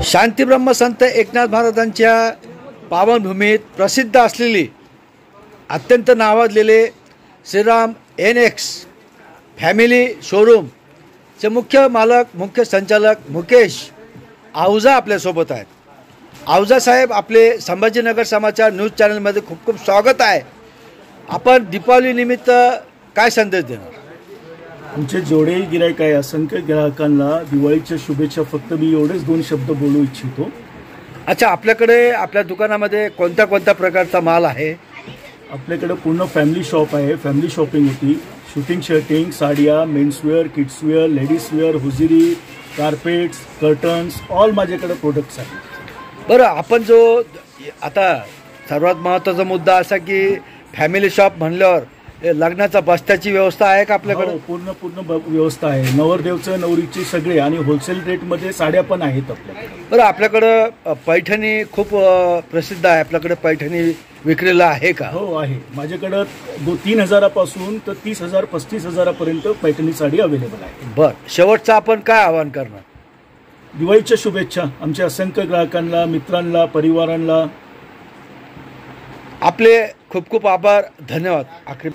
शांतीब्रह्म संत एकनाथ महाराजांच्या पावनभूमीत प्रसिद्ध असलेली अत्यंत नावाजलेले श्रीराम NX फॅमिली शोरूमचे मुख्य मालक मुख्य संचालक मुकेश आहुजा आपल्यासोबत आहेत। आहुजा साहेब, आपले संभाजीनगर समाचार न्यूज चॅनलमध्ये खूप खूप स्वागत आहे। आपण दीपावली निमित्त काय संदेश देणार? आमचे जेवढे गिराईक आहे असंख्य ग्राहकांना दिवाळीच्या शुभेच्छा। फक्त मी एवढेच दोन शब्द बोलू इच्छितो। अच्छा, आपल्याकडे आपल्या दुकानामध्ये कोणत्या कोणत्या प्रकारचा माल आहे? आपल्याकडे पूर्ण फॅमिली शॉप आहे। फॅमिली शॉपिंग होती, शूटिंग शर्टिंग, साड्या, menswear, kidswear, ladieswear, hosiery, carpets, curtains, all माझ्याकडे प्रोडक्ट्स आहेत। बरं, आपण जो आता सर्वात महत्त्वाचा मुद्दा असा की फॅमिली शॉप म्हणल्यावर लग्नाचा बस्त्याची व्यवस्था आहे का आपल्याकडे? पूर्ण व्यवस्था आहे। नवरदेवचं नवरीची सगळे आणि होलसेल रेटमध्ये साड्या पण आहेत आपल्याकडे। बरं, आपल्याकडं पैठणी खूप प्रसिद्ध आहे, आपल्याकडे पैठणी विक्रीला आहे का? हो आहे, माझ्याकडं 3,000 पासून तर 30,000 35,000 पर्यंत पैठणी साडी अवेलेबल आहे। बरं, शेवटचं आपण काय आवाहन करणार? दिवाळीच्या शुभेच्छा आमच्या असंख्य ग्राहकांना, मित्रांना, परिवारांना। आपले खूप खूप आभार, धन्यवाद। आखरी